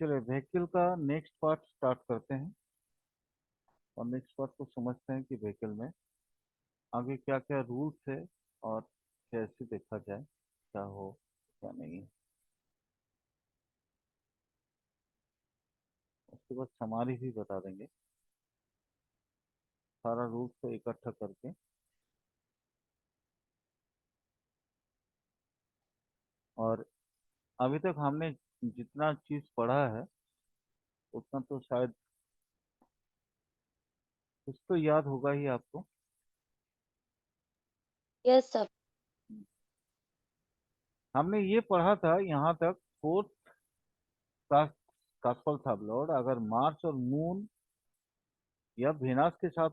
चलिए व्हीकल का next part start करते हैं और नेक्स्ट पार्ट को समझते हैं कि व्हीकल में आगे क्या क्या रूल्स है और कैसे देखा जाए क्या हो क्या नहीं। उसके बाद समारी भी बता देंगे सारा रूल्स को इकट्ठा करके। और अभी तक हमने जितना चीज पढ़ा है उतना तो शायद कुछ तो याद होगा ही आपको। Yes sir. हमने ये पढ़ा था यहाँ तक फोर्थ का कास्पल साबलॉर्ड अगर मार्स और मून या वेनस के साथ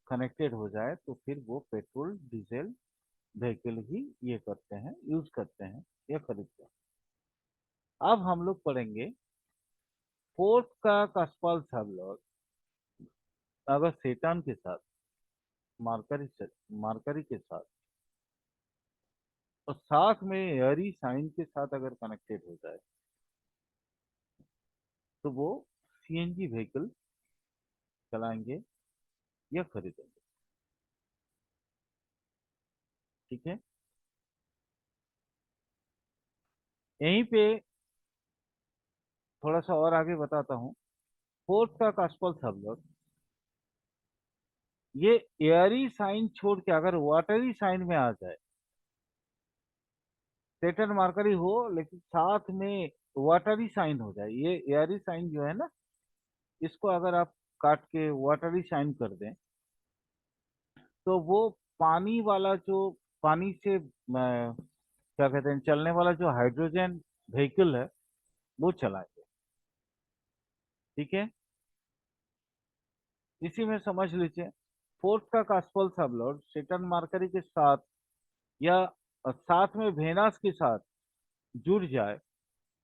कनेक्टेड हो जाए तो फिर वो पेट्रोल डीजल व्हीकल ही ये करते हैं यूज करते हैं या खरीदते हैं। अब हम लोग पढ़ेंगे फोर्थ का कास्पल साबलॉर्ड अगर सेटन के साथ मार्करी के साथ और साथ में एरी साइन के साथ अगर कनेक्टेड हो जाए तो वो सीएनजी व्हीकल चलाएंगे या खरीदेंगे। ठीक है, यहीं पे थोड़ा सा और आगे बताता हूँ। फोर्थ का कास्पल साबलॉर्ड ये एयरी साइन छोड़ के अगर वाटरी साइन में आ जाए, सेटन मार्करी हो लेकिन साथ में वाटरी साइन हो जाए, ये एयरी साइन जो है ना इसको अगर आप काट के वाटरी साइन कर दें तो वो पानी वाला जो पानी से क्या कहते हैं चलने वाला जो हाइड्रोजन व्हीकल है वो चलाएंगे। ठीक है, इसी में समझ लीजिए फोर्थ का कास्पल सबलॉर्ड सेटन मार्करी के साथ या साथ में वेनस के साथ जुड़ जाए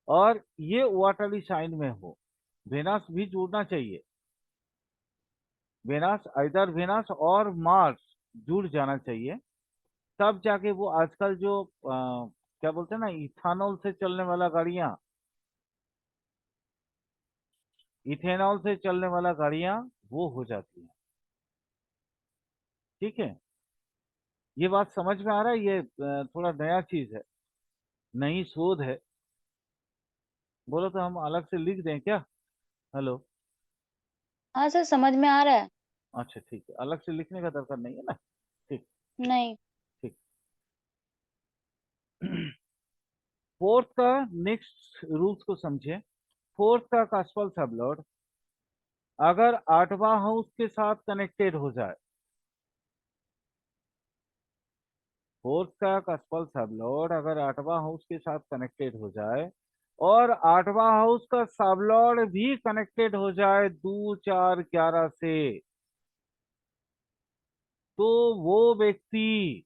और ये वाटरी साइन में हो, वेनस भी जुड़ना चाहिए, वेनस इधर वेनस और मार्स जुड़ जाना चाहिए तब जाके वो आजकल जो क्या बोलते हैं ना इथानॉल से चलने वाला गाड़ियां, इथेनॉल से चलने वाला गाड़ियां वो हो जाती हैं। ठीक है, ये बात समझ में आ रहा है, ये थोड़ा नया चीज है, नई शोध है। बोलो तो हम अलग से लिख दें क्या? हेलो। हाँ सर, समझ में आ रहा है। अच्छा ठीक है, अलग से लिखने का दरकार नहीं है ना। ठीक। नहीं। ठीक। फोर्थ का नेक्स्ट रूल्स को समझे। फोर्थ का कास्पल सबलॉर्ड अगर आठवां हाउस के साथ कनेक्टेड हो जाए, फोर्थ का कास्पल सबलॉर्ड अगर आठवां हाउस के साथ कनेक्टेड हो जाए और आठवां हाउस का सबलॉर्ड भी कनेक्टेड हो जाए 2 4 11 से, तो वो व्यक्ति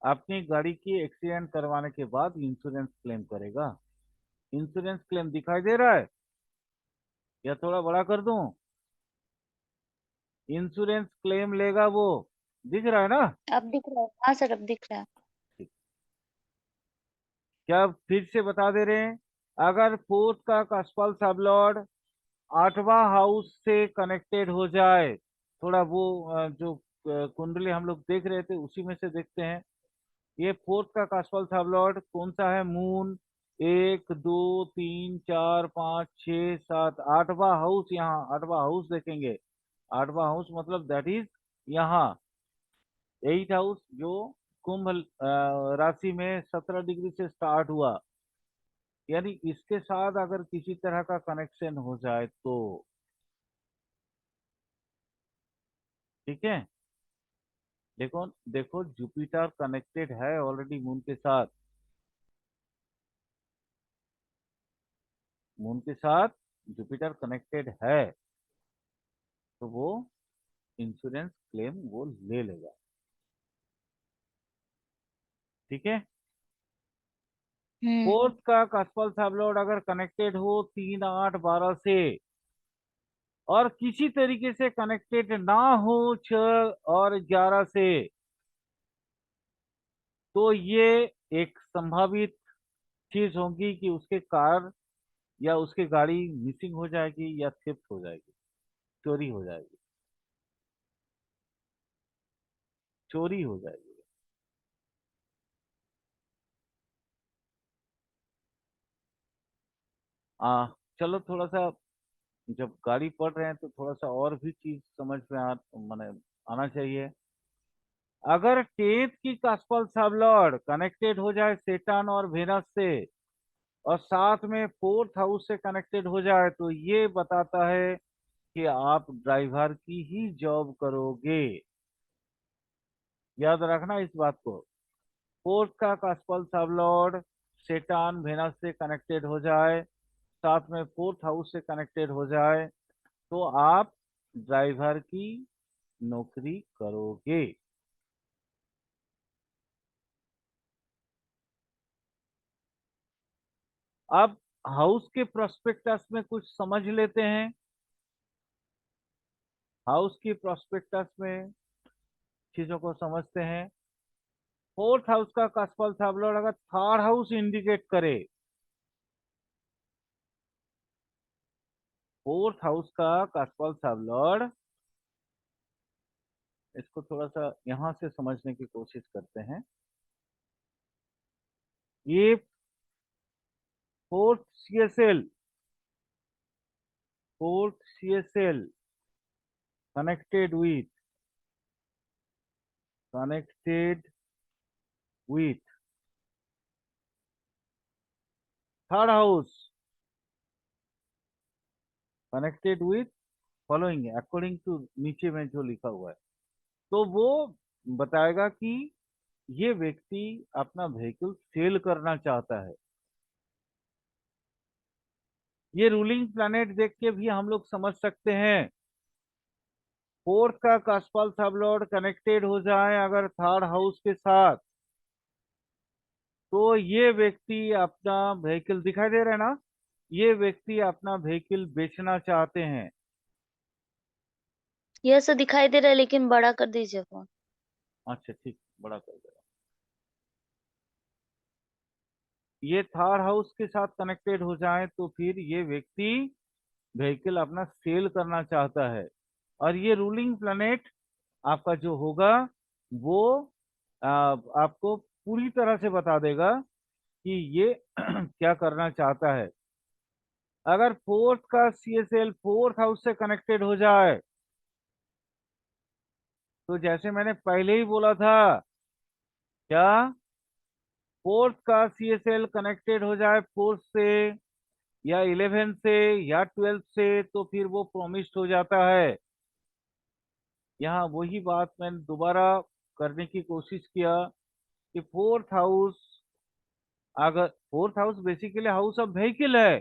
अपनी गाड़ी की एक्सीडेंट करवाने के बाद इंश्योरेंस क्लेम करेगा। इंश्योरेंस क्लेम दिखाई दे रहा है या थोड़ा बड़ा कर दूं? इंश्योरेंस क्लेम लेगा वो, दिख रहा है ना? अब दिख रहा है, हाँ सर, अब दिख रहा है। ठीक। क्या फिर से बता दे रहे हैं, अगर फोर्थ का कास्पल सबलॉर्ड आठवां हाउस से कनेक्टेड हो जाए, थोड़ा वो जो कुंडली हम लोग देख रहे थे उसी में से देखते हैं। ये फोर्थ का कास्पल सबलॉर्ड कौन सा है? मून। 1 2 3 4 5 6 7 आठवां हाउस, यहाँ आठवां हाउस देखेंगे। आठवां हाउस मतलब दैट इज यहाँ 8 हाउस जो कुंभ राशि में 17 डिग्री से स्टार्ट हुआ, यानी इसके साथ अगर किसी तरह का कनेक्शन हो जाए तो ठीक है। देखो देखो जुपिटर कनेक्टेड है ऑलरेडी मून के साथ, मून के साथ जुपिटर कनेक्टेड है तो वो इंश्योरेंस क्लेम वो ले लेगा। ठीक है, हम्म। फोर्थ का कास्पल सबलॉर्ड अगर कनेक्टेड हो 3 8 12 से और किसी तरीके से कनेक्टेड ना हो 6 और 11 से, तो ये एक संभावित चीज होगी कि उसके कार या उसकी गाड़ी मिसिंग हो जाएगी या थेफ्ट हो जाएगी, चोरी हो जाएगी, चोरी हो जाएगी। चलो थोड़ा सा, जब गाड़ी पढ़ रहे हैं तो थोड़ा सा और भी चीज समझ में माने आना चाहिए। अगर टेथ की कास्पल सबलॉर्ड कनेक्टेड हो जाए सेटन और वेनस से, और साथ में फोर्थ हाउस से कनेक्टेड हो जाए, तो ये बताता है कि आप ड्राइवर की ही जॉब करोगे। याद रखना इस बात को। फोर्थ का कास्पल सबलॉर्ड सेटन वेनस से कनेक्टेड हो जाए, साथ में फोर्थ हाउस से कनेक्टेड हो जाए, तो आप ड्राइवर की नौकरी करोगे। अब हाउस के प्रोस्पेक्टस में कुछ समझ लेते हैं। हाउस की प्रोस्पेक्टस में चीजों को समझते हैं। फोर्थ हाउस का कास्पल सबलॉर्ड अगर थर्ड हाउस इंडिकेट करे, फोर्थ हाउस का कास्पल सबलॉर्ड, इसको थोड़ा सा यहां से समझने की कोशिश करते हैं। ये fourth CSL, fourth CSL connected with, connected with third house, connected with following according to नीचे में जो लिखा हुआ है, तो वो बताएगा कि ये व्यक्ति अपना व्हीकल सेल करना चाहता है। ये रूलिंग प्लैनेट देख के भी हम लोग समझ सकते हैं। फोर्थ का कास्पल सबलॉर्ड कनेक्टेड हो जाए अगर थर्ड हाउस के साथ, तो ये व्यक्ति अपना व्हीकल, दिखाई दे रहा है ना, ये व्यक्ति अपना व्हीकल बेचना चाहते हैं। यह सब दिखाई दे रहा है, लेकिन बड़ा कर दीजिए फोन। अच्छा ठीक, बड़ा कर दे रहा। ये थर्ड हाउस के साथ कनेक्टेड हो जाए तो फिर ये व्यक्ति व्हीकल अपना सेल करना चाहता है। और ये रूलिंग प्लैनेट आपका जो होगा वो आपको पूरी तरह से बता देगा कि ये क्या करना चाहता है। अगर फोर्थ का सीएसएल फोर्थ हाउस से कनेक्टेड हो जाए, तो जैसे मैंने पहले ही बोला था, क्या फोर्थ का सीएसएल कनेक्टेड हो जाए फोर्थ से या 11 से या 12 से, तो फिर वो प्रोमिस्ड हो जाता है। यहाँ वही बात मैंने दोबारा करने की कोशिश किया कि फोर्थ हाउस, अगर fourth house basically house of vehicle है,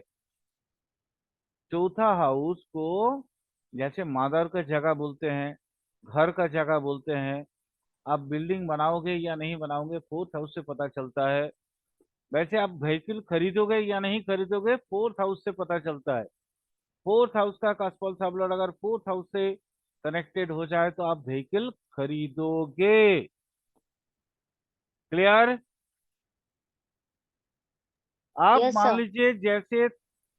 चौथा हाउस को जैसे मदर का जगह बोलते हैं, घर का जगह बोलते हैं। आप बिल्डिंग बनाओगे या नहीं बनाओगे फोर्थ हाउस से पता चलता है। वैसे आप व्हीकल खरीदोगे या नहीं खरीदोगे फोर्थ हाउस से पता चलता है। फोर्थ हाउस का कास्पल सबलॉर्ड अगर फोर्थ हाउस से कनेक्टेड हो जाए तो आप व्हीकल खरीदोगे। क्लियर? आप यस मान सर। लीजिए जैसे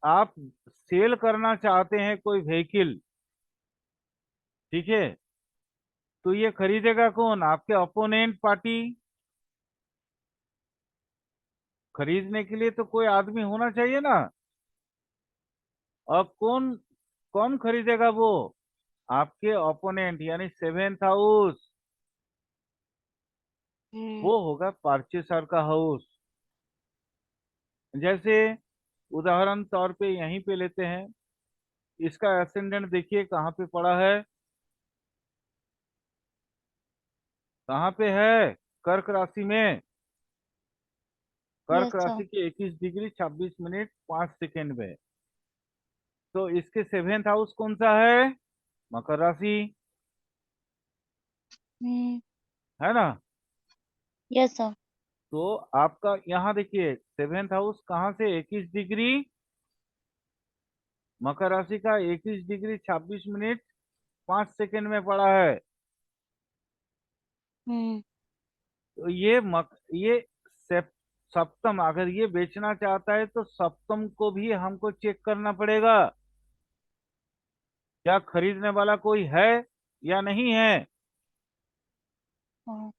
आप सेल करना चाहते हैं कोई व्हीकल, ठीक है, तो ये खरीदेगा कौन? आपके अपोनेंट पार्टी। खरीदने के लिए तो कोई आदमी होना चाहिए ना। और कौन कौन खरीदेगा वो? आपके ओपोनेंट यानी सेवेंथ हाउस। हम्म। वो होगा परचेसर का हाउस। जैसे उदाहरण तौर पे यहीं पे लेते हैं, इसका एसेंडेंट देखिए कहाँ पे पड़ा है, कहाँ पे है? कर्क राशि में। कर्क यस सर। राशि के 21 डिग्री 26 मिनट 5 सेकेंड में। तो इसके सेवेंथ हाउस कौन सा है? मकर राशि, हम्म। है ना। Yes sir. तो आपका यहाँ देखिए सेवेंथ हाउस कहाँ से 21 डिग्री, मकर राशि का 21 डिग्री 26 मिनट 5 सेकेंड में पड़ा है। हम्म। तो ये सप्तम, अगर ये बेचना चाहता है तो सप्तम को भी हमको चेक करना पड़ेगा, क्या खरीदने वाला कोई है या नहीं है। हाँ।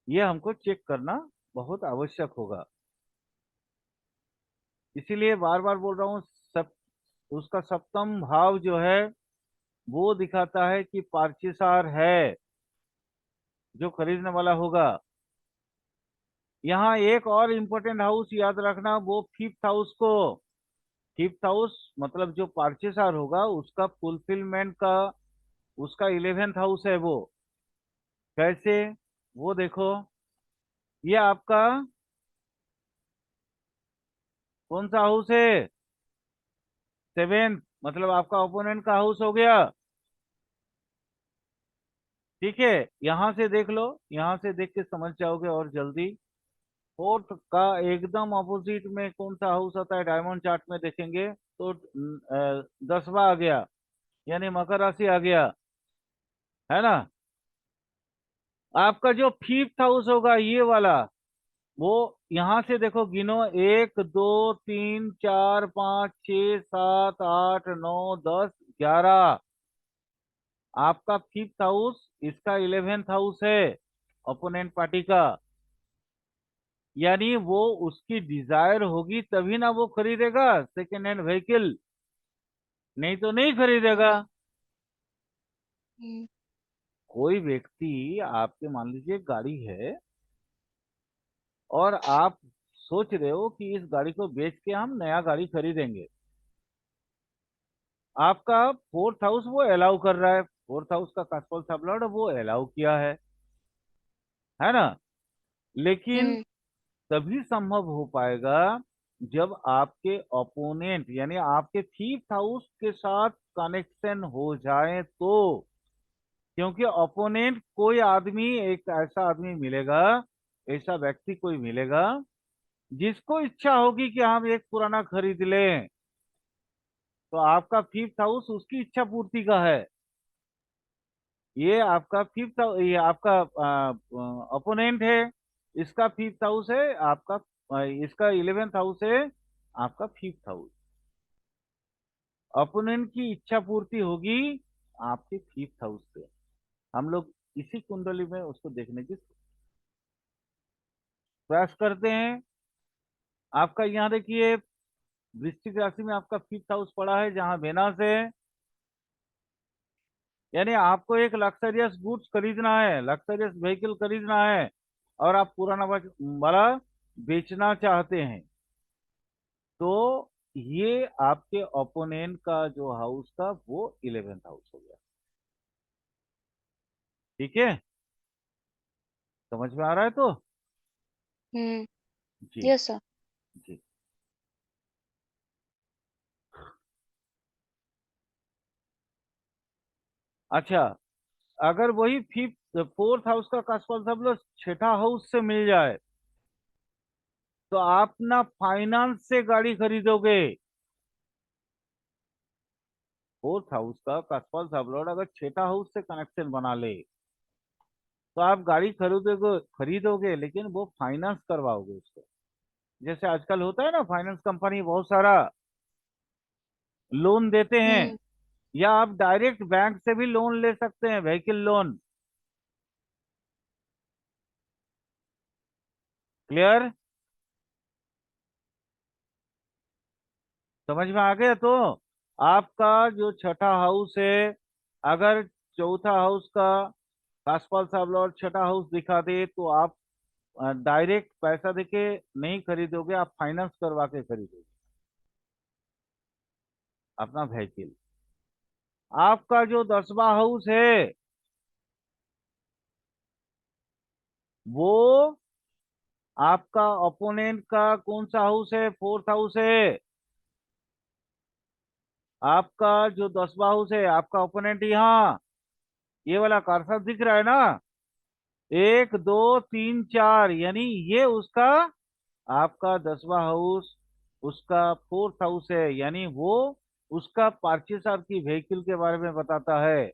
ये हमको चेक करना बहुत आवश्यक होगा। इसीलिए बार बार बोल रहा हूँ, सब उसका सप्तम भाव जो है वो दिखाता है कि पार्चिसार है जो खरीदने वाला होगा। यहाँ एक और इम्पोर्टेंट हाउस याद रखना, वो फिफ्थ हाउस को, फिफ्थ हाउस मतलब जो पार्चिसार होगा उसका फुलफिलमेंट का, उसका 11th हाउस है वो। कैसे, वो देखो, ये आपका कौन सा हाउस है, 7th, मतलब आपका ओपोनेंट का हाउस हो गया। ठीक है, यहां से देख लो, यहां से देख के समझ जाओगे और जल्दी। फोर्थ का एकदम ऑपोजिट में कौन सा हाउस आता है, डायमंड चार्ट में देखेंगे तो 10वां आ गया, यानी मकर राशि आ गया, है ना। आपका जो फिफ्थ हाउस होगा ये वाला, वो यहां से देखो, गिनो, 1 2 3 4 5 6 7 8 9 10 11। आपका फिफ्थ हाउस इसका 11th हाउस है ओपोनेंट पार्टी का, यानी वो उसकी डिजायर होगी तभी ना वो खरीदेगा सेकेंड हैंड व्हीकल, नहीं तो नहीं खरीदेगा। हम्म। कोई व्यक्ति आपके, मान लीजिए गाड़ी है और आप सोच रहे हो कि इस गाड़ी को बेच के हम नया गाड़ी खरीदेंगे, आपका फोर्थ हाउस वो अलाउ कर रहा है, फोर्थ हाउस का कास्पल सबलॉर्ड वो अलाउ किया है ना। लेकिन हम्म। तभी संभव हो पाएगा जब आपके ओपोनेंट यानी आपके फिफ्थ हाउस के साथ कनेक्शन हो जाए तो। क्योंकि ओपोनेंट कोई आदमी, एक ऐसा आदमी मिलेगा, ऐसा व्यक्ति कोई मिलेगा जिसको इच्छा होगी कि हम एक पुराना खरीद लें, तो आपका फिफ्थ हाउस उसकी इच्छा पूर्ति का है। ये आपका फिफ्थ, ये आपका ओपोनेंट है, इसका फिफ्थ हाउस है आपका, इसका 11th हाउस है आपका फिफ्थ हाउस। ओपोनेंट की इच्छा पूर्ति होगी आपके फिफ्थ हाउस से। हम लोग इसी कुंडली में उसको देखने की प्रयास करते हैं। आपका यहाँ देखिए, वृश्चिक राशि में आपका फिफ्थ हाउस पड़ा है जहां वेनस है, यानी आपको एक लग्जरियस गुड्स खरीदना है, लग्जरियस व्हीकल खरीदना है, और आप पुराना वाला बेचना चाहते हैं, तो ये आपके ओपोनेंट का जो हाउस था वो 11th हाउस हो गया। ठीक है, समझ में आ रहा है तो। हम्म। जी। Yes sir. जी। अच्छा, अगर वही फिफ्थ फोर्थ हाउस का कास्पल सब लोग छठा हाउस से मिल जाए तो आप ना फाइनेंस से गाड़ी खरीदोगे। फोर्थ हाउस का कास्पल सब लोग अगर छठा हाउस से कनेक्शन बना ले तो आप गाड़ी खरीदोगे, खरीदोगे लेकिन वो फाइनेंस करवाओगे उसको। जैसे आजकल होता है ना, फाइनेंस कंपनी बहुत सारा लोन देते हैं, हम्म। या आप डायरेक्ट बैंक से भी लोन ले सकते हैं, व्हीकल लोन। क्लियर, समझ में आ गया तो। आपका जो छठा हाउस है, अगर चौथा हाउस का कासपाल साहब और छठा हाउस दिखा दे तो आप डायरेक्ट पैसा देके नहीं खरीदोगे, आप फाइनेंस करवा के खरीदोगे अपना व्हीकल। आपका जो 10वां हाउस है वो आपका ओपोनेंट का कौन सा हाउस है, फोर्थ हाउस है। आपका जो 10वां हाउस है, आपका ओपोनेंट यहाँ, ये वाला कर्सर दिख रहा है ना, 1 2 3 4, यानी ये उसका, आपका 10वां हाउस उसका फोर्थ हाउस है, यानी वो उसका परचेसर की व्हीकल के बारे में बताता है।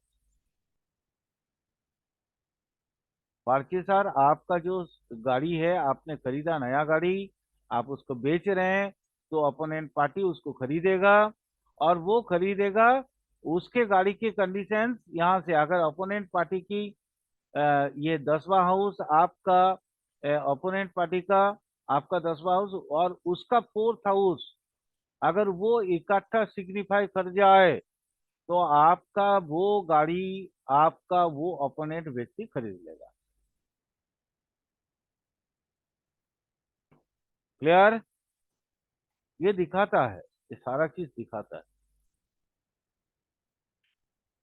पार्टी सर, आपका जो गाड़ी है, आपने खरीदा नया गाड़ी, आप उसको बेच रहे हैं, तो अपोनेंट पार्टी उसको खरीदेगा, और वो खरीदेगा उसके गाड़ी की कंडीशंस यहाँ से। अगर अपोनेंट पार्टी की ये 10वां हाउस आपका, अपोनेंट पार्टी का आपका 10वां हाउस और उसका 4th हाउस अगर वो इकट्ठा सिग्निफाई कर जाए, तो आपका वो गाड़ी आपका वो अपोनेंट व्यक्ति खरीद लेगा। क्लियर? ये दिखाता है, ये सारा चीज दिखाता है।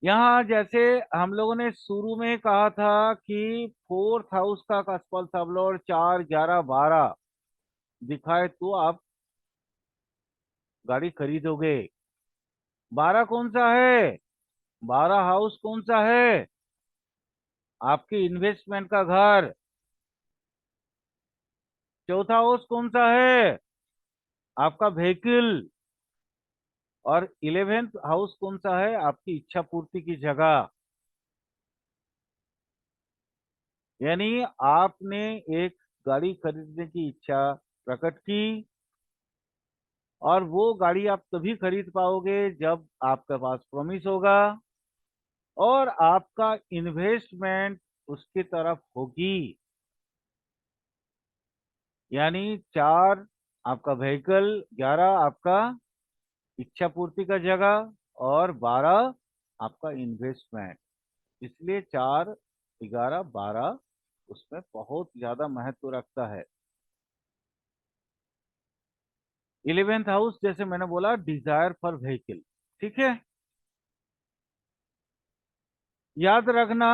यहाँ जैसे हम लोगों ने शुरू में कहा था कि 4th हाउस का कसपल सबलोड 4, 11, 12 दिखाए तो आप गाड़ी खरीदोगे। 12 कौन सा है? 12 हाउस कौन सा है? आपकी इन्वेस्टमेंट का घर। चौथा हाउस कौन सा है? आपका व्हीकल। और 11th हाउस कौन सा है? आपकी इच्छा पूर्ति की जगह। यानी आपने एक गाड़ी खरीदने की इच्छा प्रकट की, और वो गाड़ी आप तभी खरीद पाओगे जब आपके पास प्रॉमिस होगा और आपका इन्वेस्टमेंट उसकी तरफ होगी। यानी 4 आपका व्हीकल, 11 आपका इच्छा पूर्ति का जगह, और 12 आपका इन्वेस्टमेंट। इसलिए 4, 11, 12 उसमें बहुत ज्यादा महत्व रखता है। 11th हाउस जैसे मैंने बोला, डिजायर फॉर व्हीकल। ठीक है, याद रखना।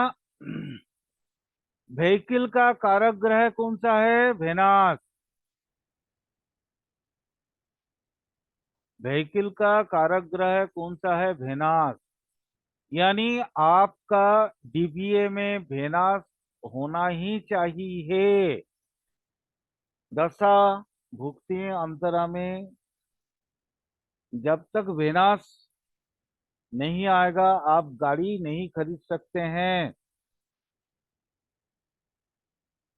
व्हीकल का कारक ग्रह कौन सा है? वेनास। व्हीकल का कारक ग्रह कौन सा है? वेनास। यानी आपका डीबीए में वेनास होना ही चाहिए। दशा भुक्ति अंतरा में जब तक वेनास नहीं आएगा, आप गाड़ी नहीं खरीद सकते हैं।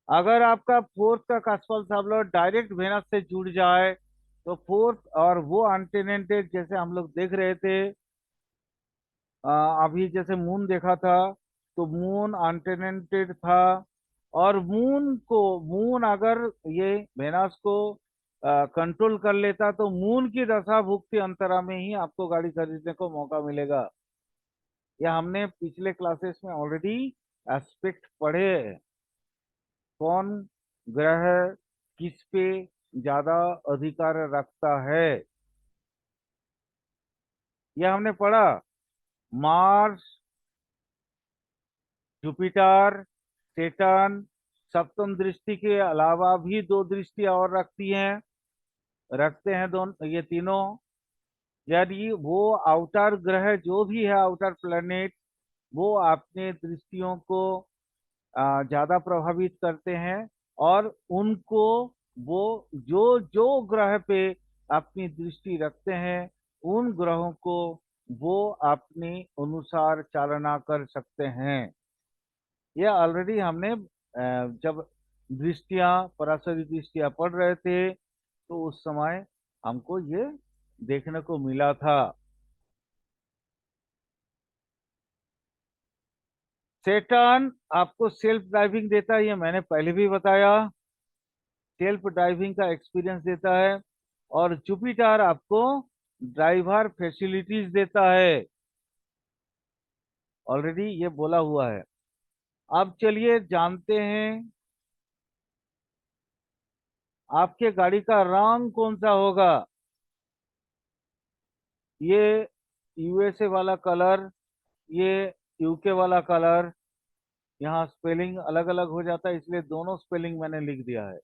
अगर आपका 4th का कास्फल सबलोड डायरेक्ट वेनस से जुड़ जाए, तो 4th और वो अनटेनेंटेड, जैसे हम लोग देख रहे थे, अभी जैसे मून देखा था, तो मून अनटेनेंटेड था, और मून अगर ये वेनस को कंट्रोल कर लेता, तो मून की दशा भुक्ति अंतरा में ही आपको गाड़ी खरीदने को मौका मिलेगा। यह हमने पिछले क्लासेस में ऑलरेडी एस्पेक्ट पढ़े हैं। कौन ग्रह किस पे ज्यादा अधिकार रखता है, यह हमने पढ़ा। मार्स, जुपिटर, सेटर्न सप्तम दृष्टि के अलावा भी 2 दृष्टि और रखते हैं दोनों, ये तीनों। यदि वो आउटर ग्रह जो भी है, आउटर प्लेनेट, वो अपने दृष्टियों को ज्यादा प्रभावित करते हैं, और उनको वो जो जो ग्रह पे अपनी दृष्टि रखते हैं, उन ग्रहों को वो अपने अनुसार चालना कर सकते हैं। ये ऑलरेडी हमने जब दृष्टियां, पराशरी दृष्टियां पढ़ रहे थे, तो उस समय हमको ये देखने को मिला था। सेटर्न आपको सेल्फ ड्राइविंग देता है, ये मैंने पहले भी बताया। सेल्फ ड्राइविंग का एक्सपीरियंस देता है। और जुपिटर आपको ड्राइवर फैसिलिटीज देता है, ऑलरेडी ये बोला हुआ है। अब चलिए जानते हैं आपके गाड़ी का रंग कौन सा होगा। ये यूएसए वाला कलर, ये यूके वाला कलर। यहाँ स्पेलिंग अलग अलग हो जाता है, इसलिए दोनों स्पेलिंग मैंने लिख दिया है।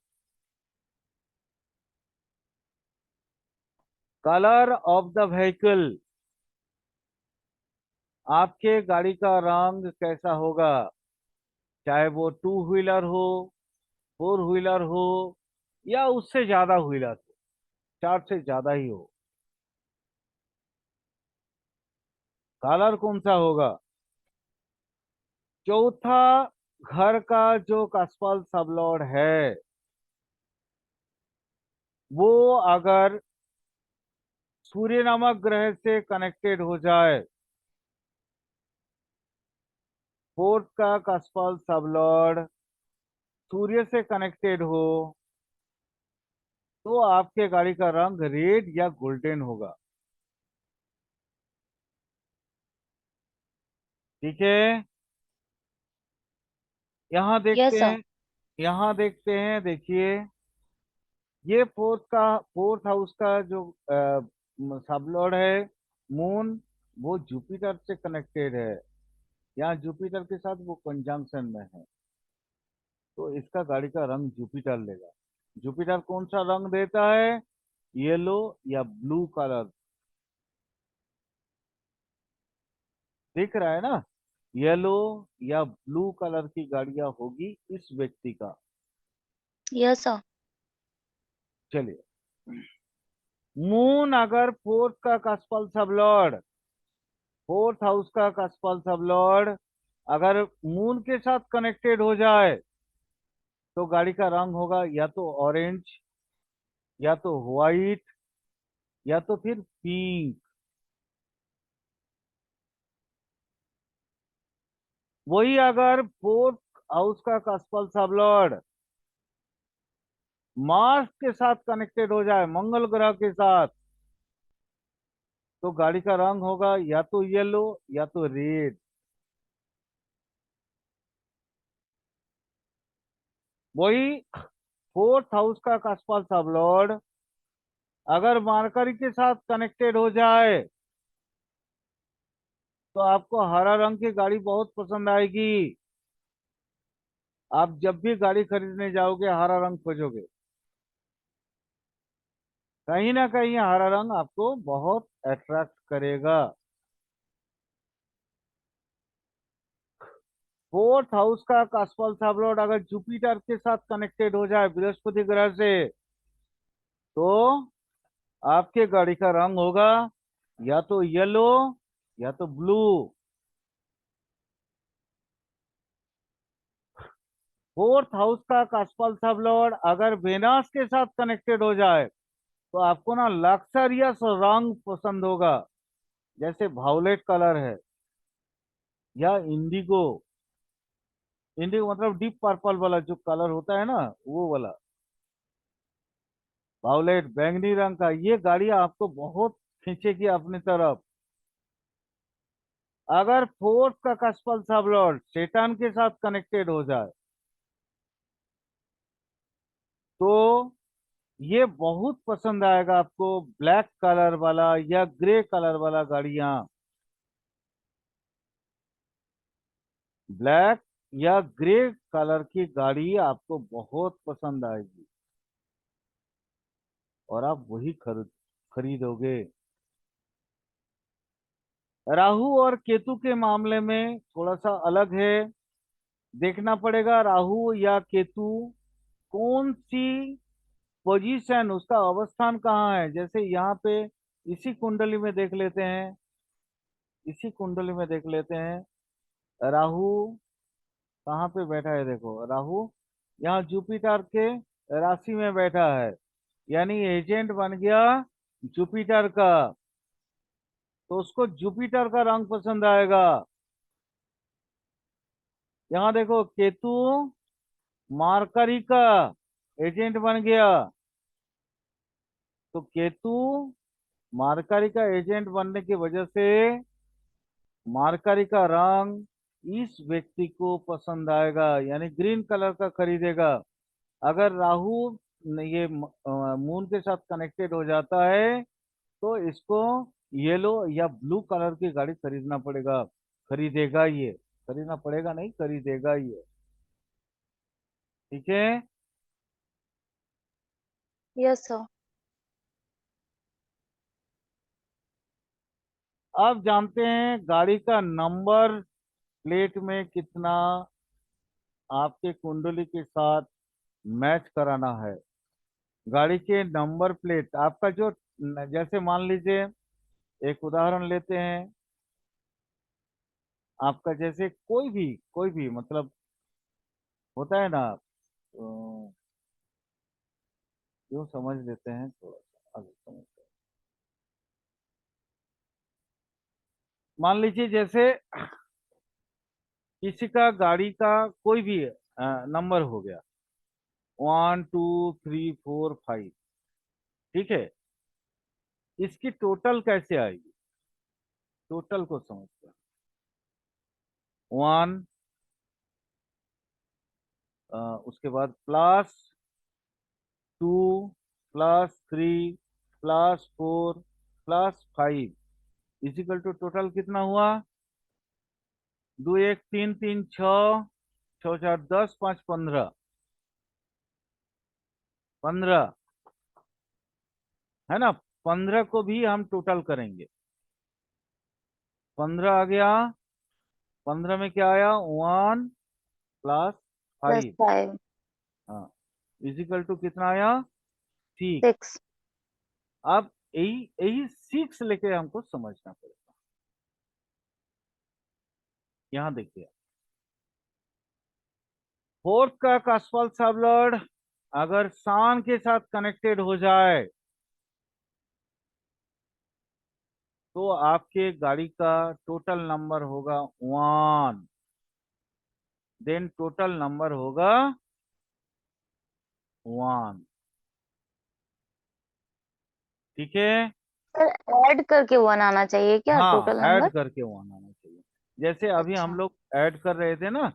कलर ऑफ द व्हीकल, आपके गाड़ी का रंग कैसा होगा, चाहे वो 2 व्हीलर हो, 4 व्हीलर हो, या उससे ज्यादा व्हीलर हो, 4 से ज्यादा ही हो, कलर कौन सा होगा। चौथा, घर का जो कास्पल सबलॉर्ड है वो अगर सूर्य नामक ग्रह से कनेक्टेड हो जाए, फोर्थ का कास्पल सबलॉर्ड सूर्य से कनेक्टेड हो, तो आपके गाड़ी का रंग रेड या गोल्डन होगा। ठीक है, यहाँ देखते यस सर। हैं, यहाँ देखते हैं, देखिए ये फोर्थ हाउस का जो सब लॉर्ड है मून, वो जुपिटर से कनेक्टेड है। यहाँ जुपिटर के साथ वो कंजंक्शन में है, तो इसका गाड़ी का रंग जुपिटर लेगा। जुपिटर कौन सा रंग देता है? येलो या ब्लू कलर। दिख रहा है ना? येलो या ब्लू कलर की गाड़ियां होगी इस व्यक्ति का। Yes sir. चलिए, मून अगर फोर्थ का कस्पल सबलॉर्ड, फोर्थ हाउस का कस्पल सबलॉर्ड अगर मून के साथ कनेक्टेड हो जाए, तो गाड़ी का रंग होगा या तो ऑरेंज, या तो व्हाइट, या तो फिर पिंक। वही अगर फोर्थ हाउस का कस्पल सबलॉर्ड मार्स के साथ कनेक्टेड हो जाए, मंगल ग्रह के साथ, तो गाड़ी का रंग होगा या तो येलो या तो रेड। वही फोर्थ हाउस का कस्पल सबलॉर्ड अगर मार्करी के साथ कनेक्टेड हो जाए, तो आपको हरा रंग की गाड़ी बहुत पसंद आएगी। आप जब भी गाड़ी खरीदने जाओगे हरा रंग खोजोगे। कहीं ना कहीं हरा रंग आपको बहुत अट्रैक्ट करेगा। फोर्थ हाउस का कास्पल सबलॉर्ड अगर जुपिटर के साथ कनेक्टेड हो जाए, बृहस्पति ग्रह से, तो आपके गाड़ी का रंग होगा या तो येलो या तो ब्लू। फोर्थ हाउस का कास्पल सबलॉर्ड अगर वेनस के साथ कनेक्टेड हो जाए, तो आपको ना लक्सरियस रंग पसंद होगा, जैसे वायलेट कलर है या इंडिगो। इंडिगो मतलब डीप पर्पल वाला जो कलर होता है ना, वो वाला वायलेट बैंगनी रंग का, ये गाड़ी आपको बहुत खींचेगी अपनी तरफ। अगर फोर्थ का कस्पल सबलॉर्ड सेटन के साथ कनेक्टेड हो जाए, तो ये बहुत पसंद आएगा आपको, ब्लैक कलर वाला या ग्रे कलर वाला गाड़ियां। ब्लैक या ग्रे कलर की गाड़ी आपको बहुत पसंद आएगी और आप वही खरीदोगे। राहु और केतु के मामले में थोड़ा सा अलग है। देखना पड़ेगा राहु या केतु कौन सी पोजीशन, उसका अवस्थान कहाँ है। जैसे यहाँ पे इसी कुंडली में देख लेते हैं, इसी कुंडली में देख लेते हैं राहु कहाँ पे बैठा है। देखो राहु यहाँ जुपिटर के राशि में बैठा है, यानी एजेंट बन गया जुपिटर का, तो उसको जुपिटर का रंग पसंद आएगा। यहाँ देखो केतु मार्करी का एजेंट बन गया, तो केतु मार्करी का एजेंट बनने की वजह से मार्करी का रंग इस व्यक्ति को पसंद आएगा, यानी ग्रीन कलर का खरीदेगा। अगर राहु ये मून के साथ कनेक्टेड हो जाता है, तो इसको येलो या ब्लू कलर की गाड़ी खरीदना पड़ेगा, खरीदेगा ये। खरीदना पड़ेगा नहीं, खरीदेगा ये। ठीक है। Yes sir. अब जानते हैं गाड़ी का नंबर प्लेट में कितना आपके कुंडली के साथ मैच कराना है। गाड़ी के नंबर प्लेट आपका जो, जैसे मान लीजिए एक उदाहरण लेते हैं, आपका जैसे कोई भी मतलब होता है ना, तो क्यों समझ लेते हैं थोड़ा सा आगे समझते हैं। मान लीजिए जैसे किसी का गाड़ी का कोई भी नंबर हो गया, 1 2 3 4 5, ठीक है। इसकी टोटल कैसे आएगी, टोटल को समझते हैं। 1, उसके बाद +2 +3 +4 +5 इजिकल टू टोटल कितना हुआ? 2 1 3 3 6, 6 4 10 5 15, 15 है ना। 15 को भी हम टोटल करेंगे। 15 आ गया। 15 में क्या आया? 1 प्लस +5। 5 हाँ, इजिकल टू कितना आया? 6। 6। अब यही यही 6 लेके हमको समझना पड़ेगा। यहाँ देखिए, फोर्थ का कास्फल सबलॉर्ड अगर सान के साथ कनेक्टेड हो जाए तो आपके गाड़ी का टोटल नंबर होगा 1, देन टोटल नंबर होगा 1, ठीक है। सर ऐड करके 1 आना चाहिए क्या हाँ, टोटल ऐड नंबर? करके 1 आना चाहिए। जैसे अभी हम अच्छा। लोग ऐड कर रहे थे ना,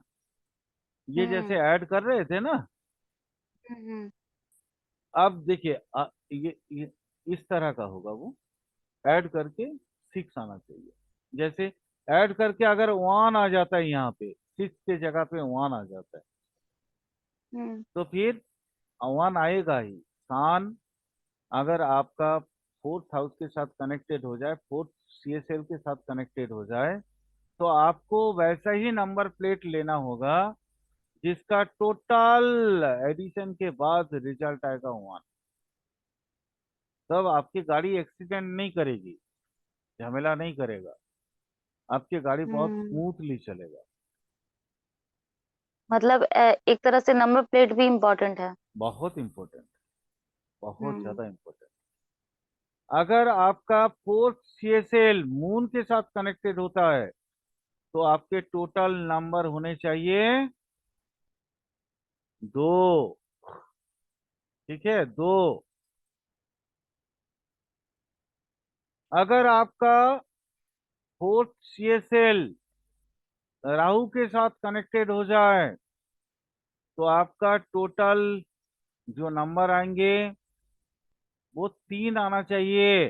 ये जैसे हम्म ऐड कर रहे थे ना, हम्म अब देखिए ये इस तरह का होगा वो, ऐड करके 6 आना चाहिए। जैसे ऐड करके अगर 1 आ जाता है, यहाँ पे 6 के जगह पे 1 आ जाता है, हम्म तो फिर 1 आएगा ही। सान अगर आपका फोर्थ हाउस के साथ कनेक्टेड हो जाए, फोर्थ सीएसएल के साथ कनेक्टेड हो जाए, तो आपको वैसा ही नंबर प्लेट लेना होगा जिसका टोटल एडिशन के बाद रिजल्ट आएगा 1। तब आपकी गाड़ी एक्सीडेंट नहीं करेगी, झमेला नहीं करेगा, आपकी गाड़ी बहुत हम्म स्मूथली चलेगा। मतलब एक तरह से नंबर प्लेट भी इम्पोर्टेंट है। बहुत इंपॉर्टेंट, बहुत हम्म ज्यादा इंपॉर्टेंट। अगर आपका फोर्थ सीएसएल मून के साथ कनेक्टेड होता है तो आपके टोटल नंबर होने चाहिए 2, ठीक है, 2। अगर आपका फोर्थ सीएसएल राहु के साथ कनेक्टेड हो जाए तो आपका टोटल जो नंबर आएंगे वो 3 आना चाहिए।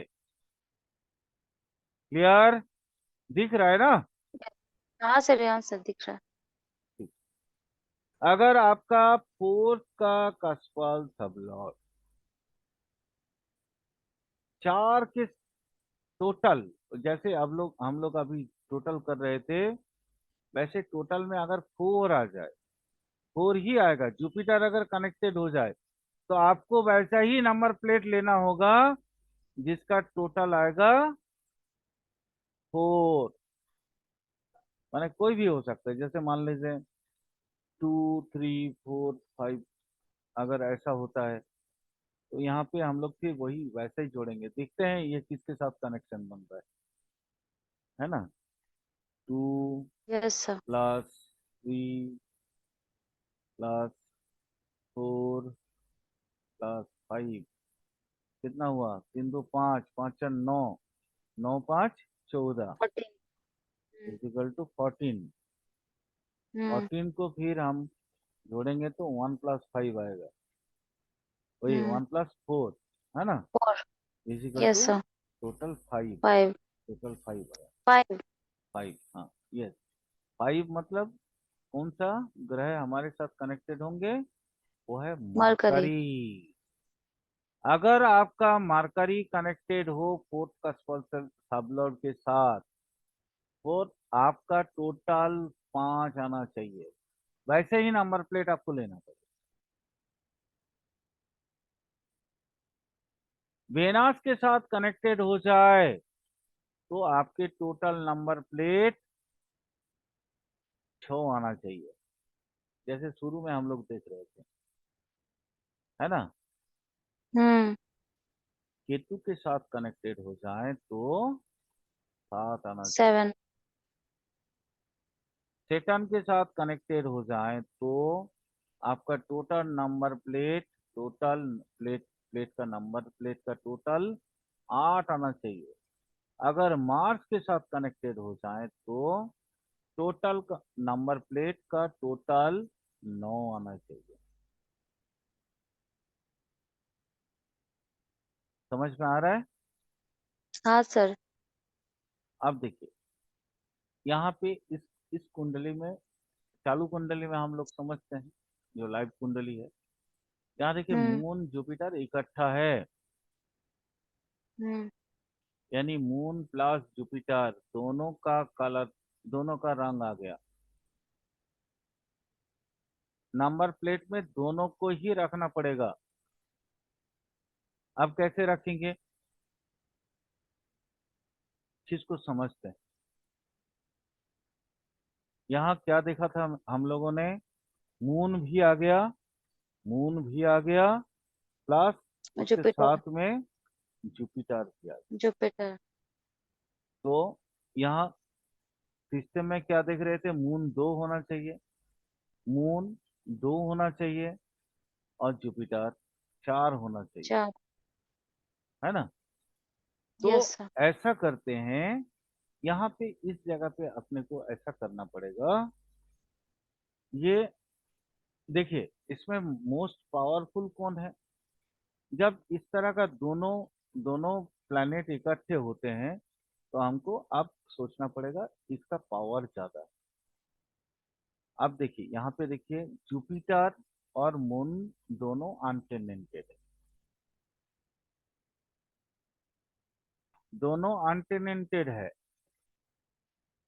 क्लियर? दिख रहा है ना? हाँ सर दिख रहा है। अगर आपका फोर्थ का कसफल सबलॉट 4 के टोटल, जैसे अब लोग हम लोग अभी टोटल कर रहे थे, वैसे टोटल में अगर 4 आ जाए, 4 ही आएगा, जुपिटर अगर कनेक्टेड हो जाए तो आपको वैसा ही नंबर प्लेट लेना होगा जिसका टोटल आएगा 4। माने कोई भी हो सकता है, जैसे मान लीजिए 2 3 4 5, अगर ऐसा होता है तो यहाँ पे हम लोग फिर वही वैसे ही जोड़ेंगे। देखते हैं ये किसके साथ कनेक्शन बन रहा है ना। 2 यस सर। +3 +4 +5, कितना हुआ? 3 2 5, 5 4 9, 9 5 14 14। Is equal to 14। हम्म 14 को फिर हम जोड़ेंगे तो 1 + 5 आएगा, वही हम्म 1 + 4, है ना, 4। Is equal yes to sir. Total 5। 5। Total 5 आया। 5। 5, हाँ, यस। 5 मतलब कौन सा ग्रह हमारे साथ कनेक्टेड होंगे? वो है मरकरी। मरकरी। अगर आपका मरकरी कनेक्टेड हो फोर्थ का सबलॉर्ड के साथ, तो आपका टोटल 5 आना चाहिए। वैसे ही नंबर प्लेट आपको लेना पड़ेगा। वेनास के साथ कनेक्टेड हो जाए तो आपके टोटल नंबर प्लेट 6 आना चाहिए। जैसे शुरू में हम लोग देख रहे थे, है ना। हम्म। केतु के साथ कनेक्टेड हो जाए तो 7 आना चाहिए। 7। सेटन के साथ कनेक्टेड हो जाए तो आपका टोटल प्लेट प्लेट का नंबर प्लेट का टोटल 8 आना चाहिए। अगर मार्स के साथ कनेक्टेड हो जाए तो टोटल का नंबर प्लेट का टोटल 9 आना चाहिए। समझ में आ रहा है? हाँ सर। अब देखिए, यहाँ पे इस कुंडली में, चालू कुंडली में हम लोग समझते हैं, जो लाइव कुंडली है, यहाँ देखिए हम्म। मून जुपिटर इकट्ठा है, हम्म। यानी मून प्लस जुपिटर दोनों का कलर, दोनों का रंग आ गया। नंबर प्लेट में दोनों को ही रखना पड़ेगा। अब कैसे रखेंगे, चीज को समझते हैं। यहाँ क्या देखा था हम लोगों ने, मून भी आ गया, मून भी आ गया, प्लस उसके जुपिटर। साथ में जुपिटर भी आ गया। जुपिटर। तो यहाँ सिस्टम में क्या देख रहे थे, मून 2 होना चाहिए, मून 2 होना चाहिए, और जुपिटर 4 होना चाहिए, 4। है ना। तो यस सर। ऐसा करते हैं, यहाँ पे इस जगह पे अपने को ऐसा करना पड़ेगा। ये देखिए, इसमें मोस्ट पावरफुल कौन है, जब इस तरह का दोनों दोनों प्लैनेट इकट्ठे होते हैं तो हमको अब सोचना पड़ेगा इसका पावर ज्यादा है। अब देखिए, यहाँ पे देखिए जुपिटर और मून दोनों अनटेनेंटेड है, दोनों अनटेनेंटेड है।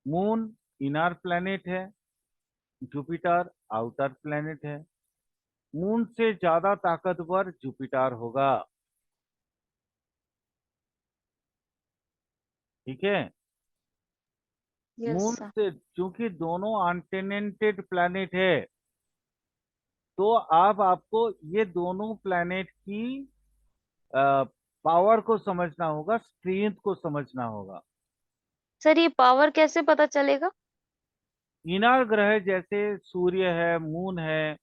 मून इनर प्लैनेट है, जुपिटर आउटर प्लैनेट है। मून से ज्यादा ताकतवर जुपिटर होगा, ठीक है। Yes moon sir. से, चूंकि दोनों अनटेनेंटेड प्लैनेट है, तो अब आपको ये दोनों प्लैनेट की पावर को समझना होगा, स्ट्रेंथ को समझना होगा। सर ये पावर कैसे पता चलेगा? इनर ग्रह जैसे सूर्य है, मून है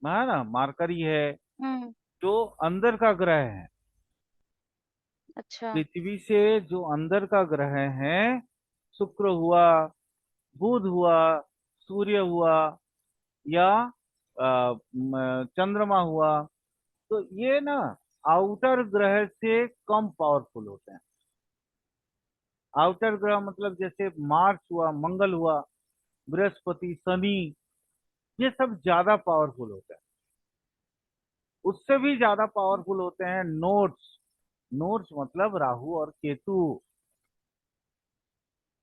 ना, मार्करी है, हम्म। जो अंदर का ग्रह है, अच्छा। पृथ्वी से जो अंदर का ग्रह है, शुक्र हुआ, बुध हुआ, सूर्य हुआ, या चंद्रमा हुआ, तो ये ना आउटर ग्रह से कम पावरफुल होते हैं। आउटर ग्रह मतलब जैसे मार्स हुआ, मंगल हुआ, बृहस्पति, शनि, ये सब ज्यादा पावरफुल होते हैं। उससे भी ज्यादा पावरफुल होते हैं नोड्स। नोड्स मतलब राहु और केतु।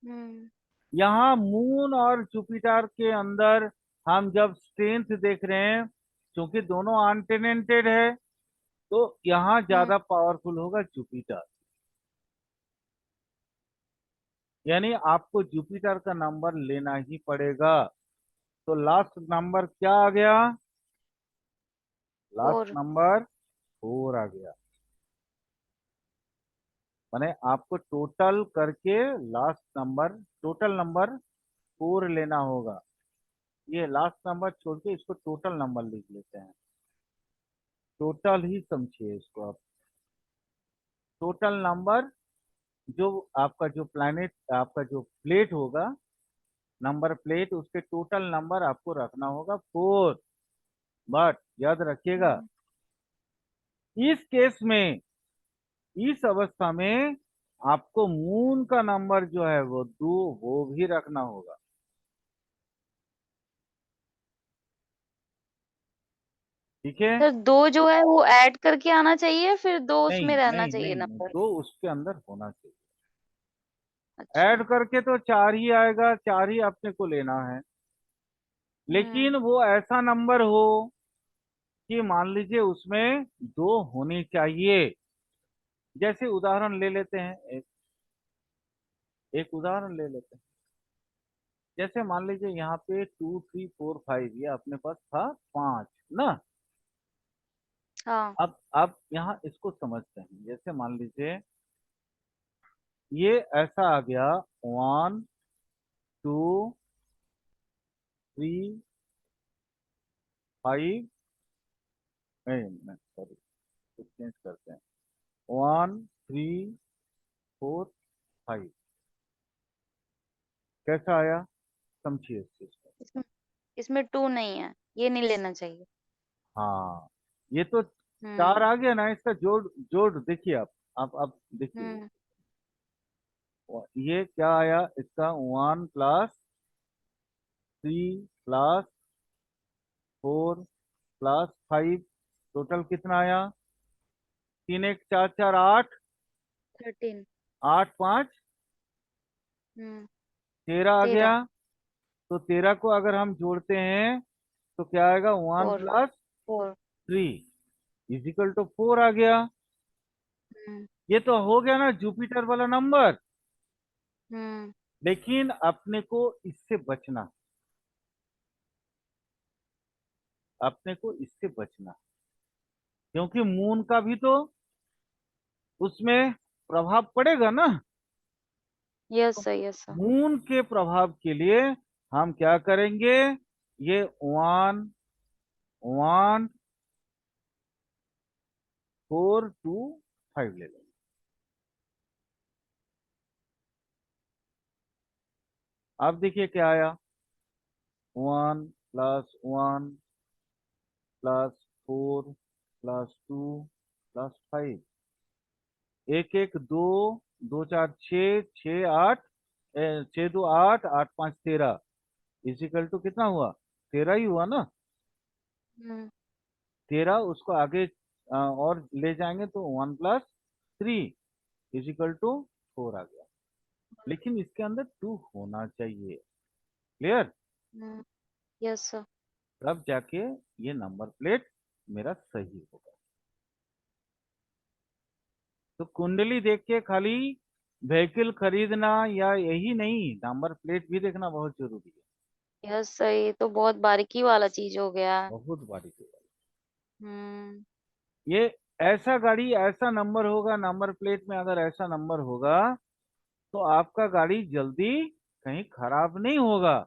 हम्म। यहाँ मून और जुपिटर के अंदर हम जब स्ट्रेंथ देख रहे हैं, क्योंकि दोनों अनटेनेंटेड है, तो यहाँ हम्म। ज्यादा पावरफुल होगा जुपिटर। यानी आपको जुपिटर का नंबर लेना ही पड़ेगा। तो लास्ट नंबर क्या आ गया, लास्ट 4। नंबर 4 आ गया। माने आपको टोटल करके लास्ट नंबर, टोटल नंबर 4 लेना होगा। ये लास्ट नंबर छोड़ के इसको टोटल नंबर लिख लेते हैं, टोटल ही समझिए इसको आप। टोटल नंबर, जो आपका जो प्लैनेट, आपका जो प्लेट होगा, नंबर प्लेट, उसके टोटल नंबर आपको रखना होगा 4। बट याद रखिएगा, हम्म। इस केस में, इस अवस्था में आपको मून का नंबर जो है वो 2, वो भी रखना होगा, ठीक है। सर 2 जो है वो ऐड करके आना चाहिए, फिर 2 नहीं उसमें रहना नहीं चाहिए नहीं नहीं, नंबर? 2 उसके अंदर होना चाहिए। ऐड अच्छा। करके तो 4 ही आएगा, 4 ही अपने को लेना है। हम्म। लेकिन वो ऐसा नंबर हो कि मान लीजिए उसमें 2 होने चाहिए। जैसे उदाहरण ले लेते हैं, एक एक उदाहरण ले लेते हैं। जैसे मान लीजिए यहाँ पे 2 3 4 5, ये अपने पास था 5 ना। हाँ। अब यहाँ इसको समझते हैं। जैसे मान लीजिए ये ऐसा आ गया 1 2 3 5, नहीं सॉरी, कुछ चेंज करते हैं। 1 3 4 5, कैसा आया? समझिए इस चीज को। इसमें इसमें 2 नहीं है, ये नहीं लेना चाहिए। हाँ, ये तो 4 हम्म। आ गया ना, इसका जोड़ जोड़ देखिए आप देखिए। हम्म। ये क्या आया इसका? 1 प्लस 3 प्लस 4 प्लस 5, टोटल कितना आया? 3 1 4 4 8, 13। 8 5 हम्म। 13 आ गया। 13। तो 13 को अगर हम जोड़ते हैं तो क्या आएगा? 1 4। प्लस 4। 3 इजिकल टू 4 आ गया। हम्म। ये तो हो गया ना जुपिटर वाला नंबर। हम्म। लेकिन अपने को इससे बचना, अपने को इससे बचना, क्योंकि मून का भी तो उसमें प्रभाव पड़ेगा ना। यस तो सर, यस सर। मून के प्रभाव के लिए हम क्या करेंगे? ये 1 1 4 2 5 ले लेंगे। अब देखिए क्या आया? 1 प्लस 1 प्लस 4 प्लस 2 प्लस 5, एक एक दो, 2 4 6 6 8, 6 2 8 8 5 13, इजिकल टू कितना हुआ? 13 ही हुआ ना। हम्म। 13 उसको आगे और ले जाएंगे तो 1 प्लस 3 इजिकल टू 4 आ गया। लेकिन इसके अंदर 2 होना चाहिए। क्लियर? हम्म। Yes sir. तब जाके ये नंबर प्लेट मेरा सही होगा। तो कुंडली देख के खाली व्हीकल खरीदना या यही नहीं, नंबर प्लेट भी देखना बहुत जरूरी है। यस सर, ये तो बहुत बारीकी वाला चीज हो गया। बहुत बारीक है। हम्म। ये ऐसा गाड़ी ऐसा नंबर होगा, नंबर प्लेट में अगर ऐसा नंबर होगा तो आपका गाड़ी जल्दी कहीं खराब नहीं होगा।